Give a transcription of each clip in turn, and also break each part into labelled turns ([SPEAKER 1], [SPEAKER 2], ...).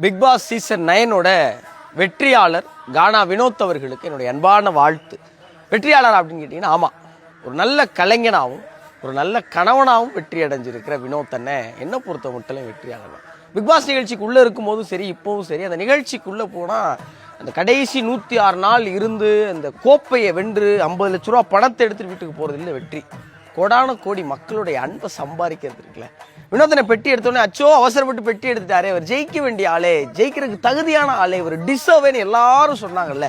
[SPEAKER 1] Big Boss season 9 வெற்றியாளர் கானா வினோத் அவர்களுக்கு என்னுடைய அன்பான வாழ்த்து. வெற்றியாளர் அப்படின்னு கேட்டிங்கன்னா, ஆமாம், ஒரு நல்ல கலைஞனாகவும் ஒரு நல்ல கணவனாகவும் வெற்றி அடைஞ்சிருக்கிற வினோத் அண்ணன் என்னை பொறுத்த மட்டும் வெற்றியாளர் தான். பிக் பாஸ் நிகழ்ச்சிக்குள்ளே இருக்கும்போதும் சரி, இப்போவும் சரி, அந்த நிகழ்ச்சிக்குள்ளே போனால் அந்த கடைசி 106 நாள் இருந்து அந்த கோப்பையை வென்று 50 லட்ச ரூபா பணத்தை எடுத்துகிட்டு வீட்டுக்கு போகிறது இல்லை வெற்றி. கோடான கோடி மக்களுடைய அன்பை சம்பாதிக்கிறது இருக்குல்ல. வினோதனை பெட்டி எடுத்தோடனே அச்சோ அவசரப்பட்டு பெட்டி எடுத்துட்டாரே, அவர் ஜெயிக்க வேண்டிய ஆளே, ஜெயிக்கிறதுக்கு தகுதியான ஆளே, இவர் டிசர்வ்னு எல்லாரும் சொன்னாங்கல்ல,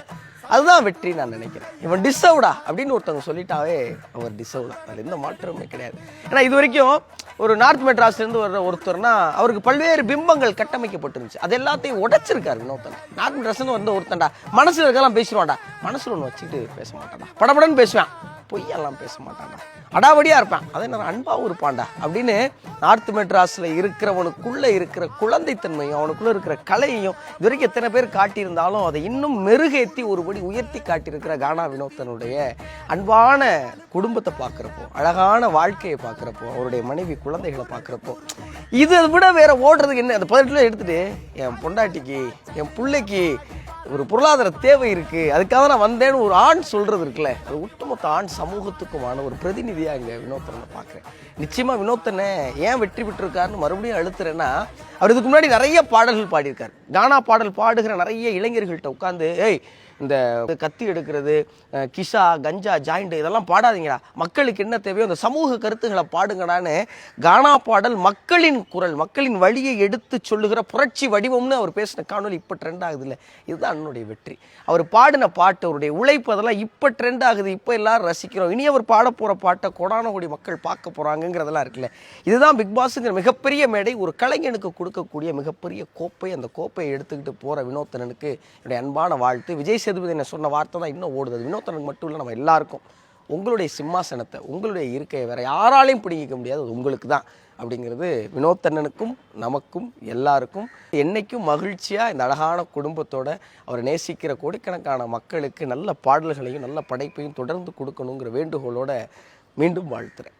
[SPEAKER 1] அதுதான் வெற்றி நான் நினைக்கிறேன். இவன் டிசர்வ்டா அப்படின்னு ஒருத்தவங்க சொல்லிட்டாவே அவர் டிசர்வ்டா, அதில் எந்த மாற்றமே கிடையாது. ஏன்னா இது வரைக்கும் ஒரு நார்த் மெட்ராஸ்லேருந்து வர்ற ஒருத்தர்னா அவருக்கு பல்வேறு பிம்பங்கள் கட்டமைக்கப்பட்டிருந்துச்சு. அது எல்லாத்தையும் உடைச்சிருக்காரு வினோத்தன். நார்த் மெட்ராஸ்லேருந்து வந்த ஒருத்தன்டா மனசில் இருக்கலாம் பேசிடுவான்டா, மனசில் ஒன்று வச்சுக்கிட்டு பேச மாட்டான்டா, படபடன்னு பேசுவேன், பொய்யெல்லாம் பேச மாட்டான்டா, அடாவடியாக இருப்பேன், அதே நான் அன்பாகவும் இருப்பான்டா அப்படின்னு நார்த் மெட்ராஸில் இருக்கிறவனுக்குள்ளே இருக்கிற குழந்தைத்தன்மையும் அவனுக்குள்ளே இருக்கிற கலையையும் இது வரைக்கும் எத்தனை பேர் காட்டியிருந்தாலும் அதை இன்னும் மெருகேற்றி ஒருபடி உயர்த்தி காட்டியிருக்கிற கானா வினோத்தனுடைய அன்பான குடும்பத்தை பார்க்குறப்போ, அழகான வாழ்க்கையை பார்க்குறப்போ, அவருடைய மனைவி குழந்தைகளை பார்க்குறப்போ, இதை விட வேற ஓடுறதுக்கு என்ன? அந்த 18 எடுத்துட்டு என் பொண்டாட்டிக்கு என் பிள்ளைக்கு ஒரு பொருளாதார தேவை இருக்குது, அதுக்காக நான் வந்தேன்னு ஒரு ஆண் சொல்கிறது இருக்குல்ல, அது ஒட்டுமொத்த ஆண் சமூகத்துக்குமான ஒரு பிரதிநிதியாக இங்கே வினோத்தனை பார்க்குறேன். நிச்சயமாக வினோத்தனை ஏன் வெற்றி பெற்றிருக்காருன்னு மறுபடியும் அழுத்துறேன்னா, அவர் இதுக்கு முன்னாடி நிறைய பாடல்கள் பாடியிருக்கார். கானா பாடல் பாடுகிற நிறைய இளைஞர்கள்ட்ட உட்காந்து, ஏய் இந்த கத்தி எடுக்கிறது, கிஷா, கஞ்சா, ஜாயிண்ட் இதெல்லாம் பாடாதீங்கடா, மக்களுக்கு என்ன தேவையோ அந்த சமூக கருத்துக்களை பாடுங்கடான்னு கானா பாடல் மக்களின் குரல், மக்களின் வழியை எடுத்து சொல்லுகிற புரட்சி வடிவம்னு அவர் பேசின காணொலி இப்போ ட்ரெண்ட் ஆகுது இல்லை, இதுதான் அண்ணனுடைய வெற்றி. அவர் பாடின பாட்டு, அவருடைய உழைப்பு, அதெல்லாம் இப்போ ட்ரெண்ட் ஆகுது, இப்போ எல்லாரும் ரசிக்கிறோம். இனி அவர் பாட போகிற பாட்டை கோடான கோடி மக்கள் பார்க்க போகிறாங்கிறதெல்லாம் இருக்குல்ல, இதுதான் பிக் பாஸுங்கிற மிகப்பெரிய மேடை, ஒரு கலைஞனுக்கு கொடுக்கக்கூடிய மிகப்பெரிய கோப்பை. அந்த கோப்பையை எடுத்துக்கிட்டு போகிற வினோத்தனனுக்கு என்னுடைய அன்பான வாழ்த்து. விஜய் சேதுபதி என்ன சொன்ன வார்த்தை தான் இன்னும் ஓடுது. வினோத்தனுக்கு மட்டும் இல்லை, நம்ம எல்லாருக்கும் உங்களுடைய சிம்மாசனத்தை, உங்களுடைய இருக்கையை வேற யாராலையும் பிடிக்க முடியாது, அது உங்களுக்கு தான் அப்படிங்கிறது வினோத்தனனுக்கும் நமக்கும் எல்லாருக்கும் என்னைக்கும் மகிழ்ச்சியாக இந்த அழகான குடும்பத்தோட அவரை நேசிக்கிற கோடிக்கணக்கான மக்களுக்கு நல்ல பாடல்களையும் நல்ல படைப்பையும் தொடர்ந்து கொடுக்கணுங்கிற வேண்டுகோளோட மீண்டும் வாழ்த்துறேன்.